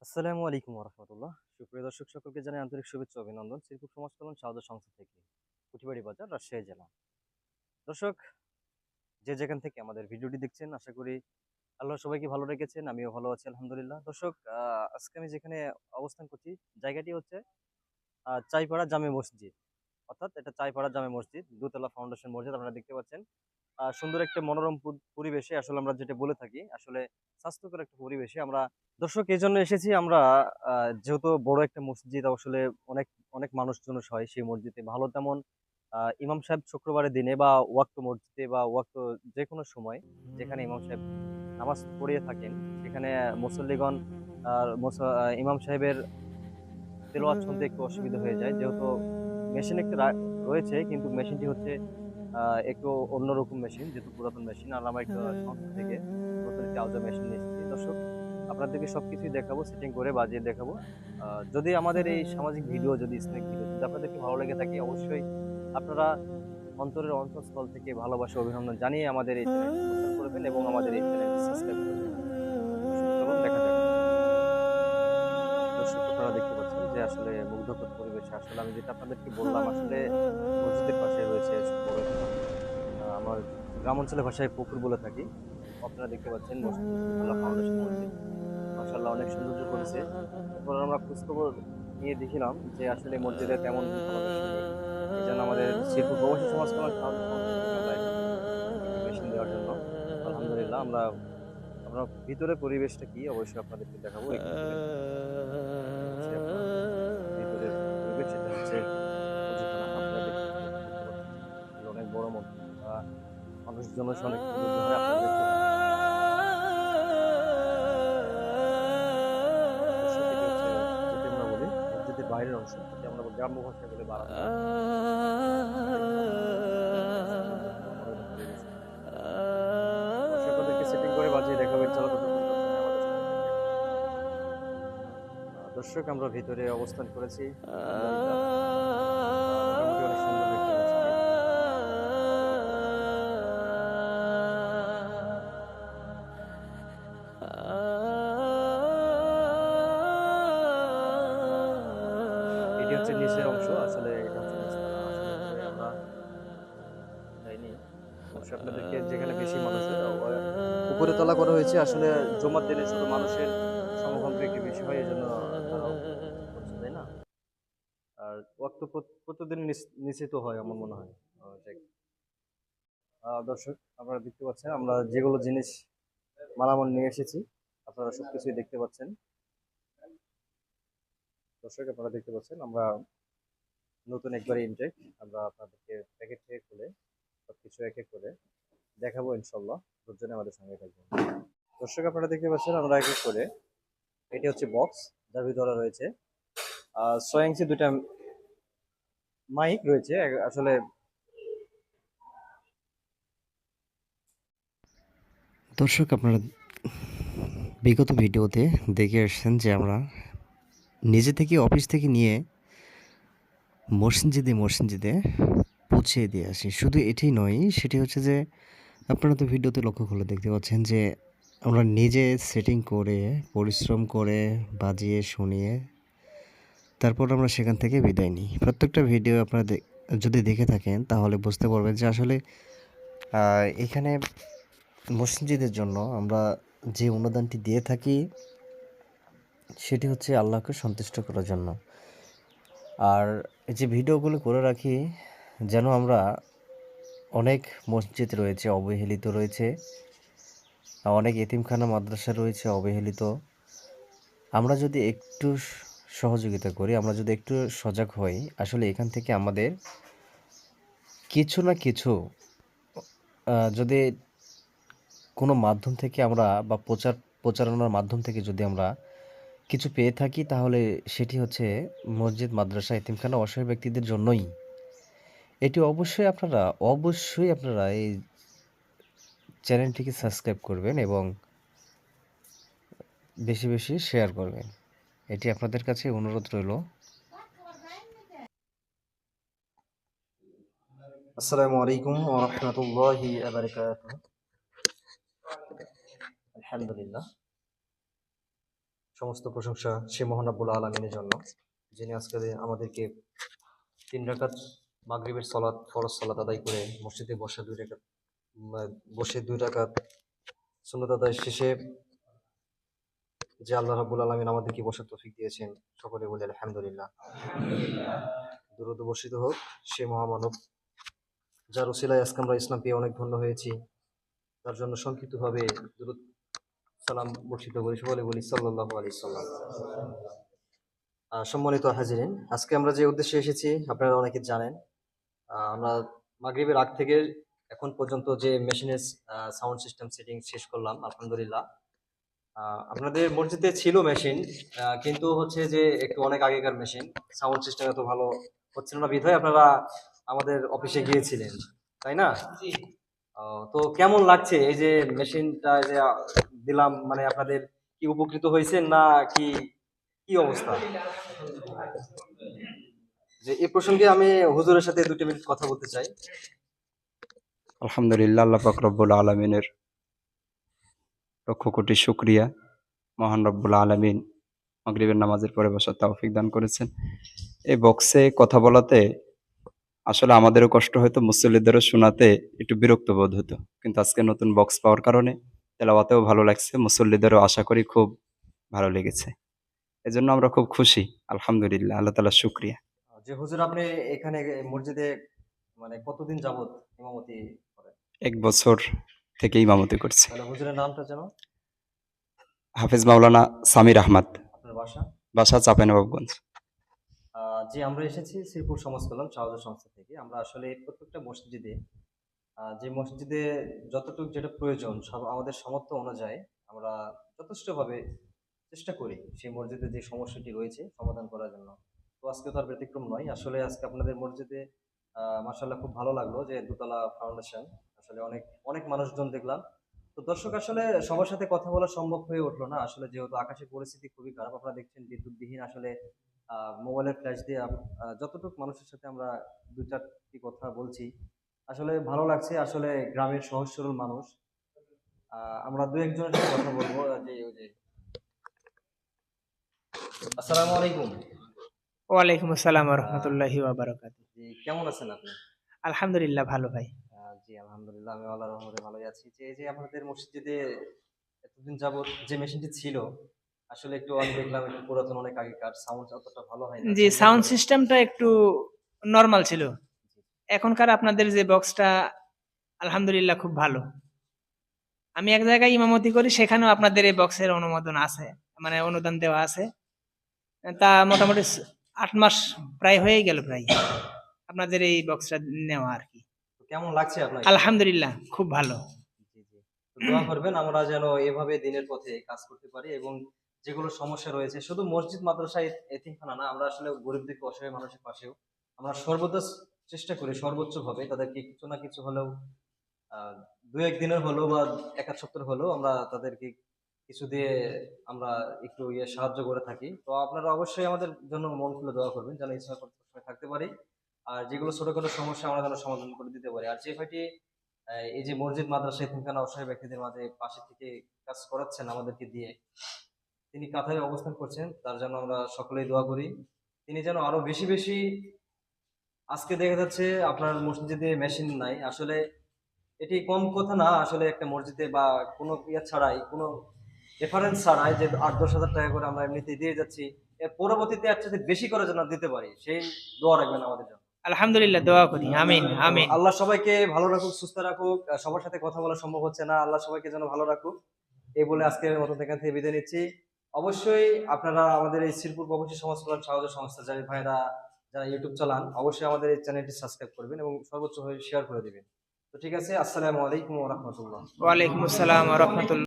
আসসালামু আলাইকুম রহমতুল্লাহ। সুপ্রিয় দর্শক সকলকে জানাই আন্তরিক শুভেচ্ছা ও অভিনন্দন শ্রীপুর সমাজ কল্যাণ সাহায্য সংস্থা থেকে, কুঠিবাড়ি বাজার, রাজশাহী জেলা। দর্শক, যে যেখান থেকে আমাদের ভিডিওটি দেখছেন, আশা করি আল্লাহ সবাইকে ভালো রেখেছেন। আমিও ভালো আছি আলহামদুলিল্লাহ। দর্শক, আজকে আমি যেখানে অবস্থান করছি, জায়গাটি হচ্ছে চাইপাড়া জামে মসজিদ। অর্থাৎ এটা চাইপাড়া জামে মসজিদ, দোতলা ফাউন্ডেশন মসজিদ। আপনারা দেখতে পাচ্ছেন সুন্দর একটা মনোরম পরিবেশে, আসলে আমরা যেটা বলে থাকি, আসলে স্বাস্থ্যকর একটা পরিবেশে আমরা দর্শক এই জন্য এসেছি আমরা। যেহেতু বড় একটা মসজিদ, আসলে অনেক অনেক মানুষজন হয় সেই মসজিদে। ভালো তেমন ইমাম সাহেব শুক্রবারের দিনে বা ওয়াক্ত মসজিদে বা ওয়াক্ত যে কোনো সময় যেখানে ইমাম সাহেব নামাজ পড়িয়ে থাকেন, সেখানে মুসল্লিগণ ইমাম সাহেবের তেলাওয়াত শুনতে একটু অসুবিধা হয়ে যায়। যেহেতু মেশিন একটা রয়েছে, কিন্তু মেশিনটি হচ্ছে একটু অন্যরকম মেশিন, যেহেতু পুরাতন মেশিন। আর আমরা একটা সংস্থা থেকে নতুন একটি আউজার মেশিন নিয়ে এসেছি। দর্শক, আপনাদেরকে সবকিছুই দেখাবো, সেটিং করে বাজিয়ে দেখাবো। যদি আমাদের এই সামাজিক ভিডিও, যদি ইসলামিক ভিডিও যদি আপনাদেরকে ভালো লেগে থাকে, অবশ্যই আপনারা অন্তরের অন্তঃস্থল থেকে ভালোবাসা অভিনন্দন জানিয়ে আমাদের এই চ্যানেলটি প্রচার করবেন এবং আমাদের এই চ্যানেলটি সাবস্ক্রাইব করবেন। দর্শক, চলুন দেখা যাক। দর্শক, আপনারা দেখতে পাচ্ছেন যে আসলে মুগ্ধকর পরিবেশে, আসলে আমি যেটা আপনাদেরকে বললাম, আসলে মসজিদের পাশে রয়েছে বড় একটা আমার গ্রাম অঞ্চলের ভাষায় পুকুর বলে থাকি। আপনারা দেখতে পাচ্ছেন মসজিদ, দোতলা ফাউন্ডেশন মসজিদ, মাশাআল্লাহ অনেক সৌন্দর্য করেছে। এরপর আমরা খোঁজখবর নিয়ে দেখিলাম যে আসলে মসজিদে তেমন ভালো মেশিন নেই। এই জন্য আমাদের শিল্প প্রবাসী সমাজ কল্যাণ সাহায্য সংস্থা থেকে আমরা এসেছি একটি মেশিন দেওয়ার জন্য। আলহামদুলিল্লাহ, আমরা ভিতরে পরিবেশটা কি অবশ্যই আপনাদেরকে দেখাবো। একটু দূরে হচ্ছে আপনার ভিতরের পরিবেশ, এটা হচ্ছে অজুখানা। আপনারা দেখতে পাচ্ছেন আসলে অনেক বড় মসজিদ। মানুষজন এসে অনেক সৌন্দর্য হয়, আপনারা দেখতে পাচ্ছেন। দর্শক, এটি হচ্ছে যেটি আমরা বলি মসজিদের বাইরের অংশ, যেটি আমরা গ্রাম্য ভাষায় বলি বারান্দা। আপনারা দেখতে পাচ্ছেন সৌন্দর্যপূর্ণ মনোরম পরিবেশে। অবশ্যই আপনাদেরকে সেটিং করে বাজিয়ে দেখাবো ইনশাআল্লাহ, ততক্ষণ দর্শনে আমাদের সঙ্গে থাকবেন। দর্শক, আমরা ভিতরে অবস্থান করেছি আলহামদুলিল্লাহ। মোটামুটি অনেক সুন্দর একটি মসজিদ, আপনারা দেখতে পাচ্ছেন। এটি হচ্ছে নিচের অংশ, আসলে এটা হচ্ছে নিচতলা। আসলে উপরে আমরা যাইনি। অবশ্যই আপনাদেরকে, যেখানে বেশি মানুষের উপরে তলা করা হয়েছে, আসলে জুমার দিনে শুধু মানুষের সমাগমটা একটু বেশি হয়, এই জন্য তারা উপরে করছে, তাই না? আর ওয়াক্ত প্রতিদিন নিচে তো হয় আমার মনে হয়। যাক। দর্শক, আপনারা দেখতে পাচ্ছেন আমরা যেগুলো জিনিস মালামাল নিয়ে এসেছি, আপনারা সবকিছুই দেখতে পাচ্ছেন। দর্শক, আপনারা দেখতে পাচ্ছেন আমরা নতুন একবারে ইনটেক, আমরা আপনাদেরকে প্যাকেট থেকে খুলে সবকিছু এক এক করে দেখাবো ইনশাল্লাহ। দুজনে আমাদের সঙ্গে থাকবেন। দর্শক, আপনারা দেখতে পাচ্ছেন আমরা এক এক করে, এটি হচ্ছে বক্স, যার ভিতরে রয়েছে 6 ইঞ্চি দুইটা মাইক রয়েছে। আসলে দর্শক, আপনারা বিগত ভিডিওতে দেখে আসছেন যে আমরা নিজে থেকে অফিস থেকে নিয়ে মসজিদে পৌঁছে দিয়ে আসি। শুধু এটি নয়, সেটি হচ্ছে যে আপনারা তো ভিডিওতে লক্ষ্য করলে দেখতে পাচ্ছেন যে আমরা নিজে সেটিং করে, পরিশ্রম করে, বাজিয়ে শুনিয়ে তারপর আমরা সেখান থেকে বিদায় নিই। প্রত্যেকটা ভিডিও আপনারা যদি দেখে থাকেন তাহলে বুঝতে পারবেন যে আসলে এখানে মসজিদের জন্য আমরা যে অনুদানটি দিয়ে থাকি সেটি হচ্ছে আল্লাহকে সন্তুষ্ট করার জন্য। আর এই যে ভিডিওগুলো করে রাখি, যেন আমরা অনেক মসজিদ রয়েছে অবহেলিত রয়েছে, অনেক এতিমখানা মাদ্রাসা রয়েছে অবহেলিত। আমরা যদি একটু সহযোগিতা করি, আমরা যদি একটু সজাগ হই, আসলে এখান থেকে আমাদের কিছু না কিছু যদি কোনো মাধ্যম থেকে আমরা বা প্রচারণার মাধ্যম থেকে যদি আমরা কিছু পেয়ে থাকি, তাহলে সেটি হচ্ছে মসজিদ, মাদ্রাসা, এতিমখানা, অসহায় ব্যক্তিদের জন্যই। এটি অবশ্যই আপনারা এই চ্যানেলটিকে সাবস্ক্রাইব করবেন এবং বেশি বেশি শেয়ার করবেন। এটি আপনাদের কাছে অনুরোধ রইল। আসসালামু আলাইকুম ওয়া রাহমাতুল্লাহি ওয়া বারাকাতুহু। আলহামদুলিল্লাহ। সমস্ত প্রশংসা সে মহান রব্বুল আলামিনের জন্য, যিনি আজকে আমাদেরকে 3 রাকাত মাগরিবের সালাত, ফরজ সালাত আদায় করে মসজিদে বসে 2 রাকাত বসে 2 রাকাত সুন্নত আদায় শেষে যে আল্লাহ রাব্বুল আলামিন আমাদেরকে বসার তৌফিক দিয়েছেন, সকলে বলি আলহামদুলিল্লাহ। দুরূদ বর্ষিত হোক সে মহামানব যার উসিলায় আজকে আমরা ইসলাম পেয়ে অনেক ধন্য হয়েছি। তার জন্য সংক্ষিপ্তভাবে দুরূদ সালাম বর্ষিত করি, সকলে বলি সাল্লাল্লাহু আলাইহি সাল্লাম। সম্মানিত হাজিরিন, আজকে আমরা যে উদ্দেশ্যে এসেছি আপনারা অনেকে জানেন। আমরা মাগরিবের আগ থেকে এখন পর্যন্ত যে মেশিনের সাউন্ড সিস্টেম সেটিং শেষ করলাম আলহামদুলিল্লাহ। আপনাদের মসজিদে ছিল মেশিন, কিন্তু হচ্ছে যে একটু অনেক আগেকার মেশিন, সাউন্ড সিস্টেম এত ভালো হচ্ছিল না বিধায় আপনারা আমাদের অফিসে গিয়েছিলেন, তাই না? তো কেমন লাগছে এই যে মেশিনটা যে দিলাম, মানে আপনাদের কি উপকৃত হয়েছেন না কি, কি অবস্থা? যে এই প্রসঙ্গে আমি হুজুরের সাথে 2 মিনিট কথা বলতে চাই। আলহামদুলিল্লাহ, আল্লাহ পাক রব্বুল আলমিনের লক্ষ কোটি শুক্রিয়া। মহান রব্বুল আলমিন মাগরিবের নামাজের পরে বসার তৌফিক দান করেছেন। এই বক্সে কথা বলাতে আসলে আমাদেরও কষ্ট হতো, মুসল্লিদেরও শোনাতে একটু বিরক্ত বোধ হতো, কিন্তু আজকে নতুন বক্স পাওয়ার কারণে তেলাওয়াতেও ভালো লাগছে, মুসল্লিদেরও আশা করি খুব ভালো লেগেছে। এজন্য আমরা খুব খুশি। আলহামদুলিল্লাহ, আল্লাহ তাআলার শুকরিয়া। যে হুজুর আপনি এখানে মসজিদে মানে কতদিন যাবত ইমামতি করেন? 1 বছর থেকে ইমামতি করছি। তাহলে হুজুরের নামটা যেন? হাফেজ মাওলানা সামির আহমদ, আপনার বাসা? বাসা চাঁপাইনবাবগঞ্জ। জি, আমরা এসেছি শ্রীপুর সমাজ কল্যাণ সাহায্য সংস্থা থেকে। আমরা আসলে প্রত্যেকটা মসজিদে যে মসজিদে যতটুকু যেটা প্রয়োজন আমাদের সামর্থ্য অনুযায়ী আমরা যথেষ্টভাবে চেষ্টা করি সেই মসজিদে যে সমস্যাটি রয়েছে সমাধান করার জন্য। তো আজকে তো আর ব্যতিক্রম নয়। আসলে আজকে আপনাদের মসজিদে মাশাআল্লাহ খুব ভালো লাগলো যে দোতলা ফাউন্ডেশন, আসলে অনেক অনেক মানুষজন দেখলাম। তো দর্শক, আসলে সবার সাথে কথা বলা সম্ভব হয়ে উঠলো না আসলে, যেহেতু আকাশের পরিস্থিতি খুবই খারাপ। আপনারা দেখছেন বিদ্যুৎবিহীন আসলে মোবাইলের ফ্ল্যাশ দিয়ে যতটুকু মানুষের সাথে আমরা 2-4টি কথা বলছি, আসলে ভালো লাগছে। আসলে গ্রামের সহজ সরল মানুষ। আমরা 2-1 জনের সাথে কথা বলবো। যে ওই যে আসসালামু আলাইকুম। ওয়ালাইকুম আসসালাম ওয়া আহ, রাহমাতুল্লাহি ওয়া বারাকাতুহু। জি, কেমন আছেন আপনি? আলহামদুলিল্লাহ ভালো ভাই। জি, আলহামদুলিল্লাহ আমি আল্লাহর রহমতে ভালোই আছি। যে এই যে আপনাদের মসজিদে এতদিন যাবত যে মেশিনটি ছিল, আসলে একটু আমি দেখলাম একটু পুরাতন, অনেক আগেকার, সাউন্ড অতটা ভালো হয় না। জি, সুন্দর সাউন্ড করে। সিস্টেমটা একটু নরমাল ছিল। জি, এখনকার আপনাদের যে বক্সটা আলহামদুলিল্লাহ খুব ভালো। আমি এক জায়গায় ইমামতি করি, সেখানেও আপনাদের এই বক্সের অনুমোদন আছে, মানে অনুদান দেওয়া আছে। তা মোটামুটি 8 মাস প্রায় হয়েই গেল প্রায় আপনাদের এই বক্সটা নেওয়া আর কি। তো কেমন লাগছে আপনাকে? আলহামদুলিল্লাহ খুব ভালো। জি, জি। তো দোয়া করবেন আমরা যেন এভাবে দিনের পথে কাজ করতে পারি, এবং যেগুলো সমস্যা রয়েছে শুধু মসজিদ মাদ্রাসা এতিমখানা না, আমরা আসলে গরিব দুঃখী অসহায় মানুষের পাশেও আমরা সর্বদা চেষ্টা করি সর্বোচ্চ ভাবে তাদেরকে কিছু না কিছু হলেও 2-1 দিনের হলেও বা 1-1 সপ্তাহ হলেও আমরা তাদেরকে কিছু দিয়ে আমরা একটু সাহায্য করে থাকি। তো আপনারা অবশ্যই আমাদের জন্য মন খুলে দোয়া করবেন যেন এই সময় থাকতে পারি, আর যেগুলো ছোটখাটো সমস্যা আমরা যেন সমাধান করে দিতে পারি। আর যে ভাইটি এই যে মসজিদ মাদ্রাসা এতিমখানা অসহায় ব্যক্তিদের মাঝে পাশে থেকে কাজ করাচ্ছেন আমাদেরকে দিয়ে, তিনি কাতারে অবস্থান করছেন, তার জন্য আমরা সকলেই দোয়া করি। তিনি যেন আরো বেশি বেশি, আজকে দেখা যাচ্ছে আপনার মসজিদে মেশিন নাই আসলে, এটি কম কথা না আসলে একটা মসজিদে বা কোনো ছাড়াই, কোনো রেফারেন্স ছাড়াই যে 8-10 হাজার টাকা করে আমরা এমনিতেই দিয়ে যাচ্ছি, এর পরবর্তীতে এর চাইতে বেশি করে যেন দিতে পারি, সেই দোয়া রাখবেন আমাদের জন্য। আলহামদুলিল্লাহ দোয়া করি। আমিন তো আমিন। আল্লাহ সবাইকে ভালো রাখুক, সুস্থ রাখুক। সবার সাথে কথা বলা সম্ভব হচ্ছে না, আল্লাহ সবাইকে যেন ভালো রাখুক। এই বলে আজকের মতো এখান থেকে বিদায় নিচ্ছি। অবশ্যই আপনারা আমাদের এই শ্রীপুর প্রবাসী সমাজ কল্যাণ সাহায্য সংস্থা যারা ভাইরা যারা ইউটিউব চালান, অবশ্যই আমাদের এই চ্যানেলটি সাবস্ক্রাইব করবেন এবং সর্বোচ্চ ভাবে শেয়ার করে দিবেন। তো ঠিক আছে, আসসালামু আলাইকুম ওয়া রাহমাতুল্লাহ। ওয়ালাইকুম আসসালাম ওয়া রাহমাতুল্লাহ।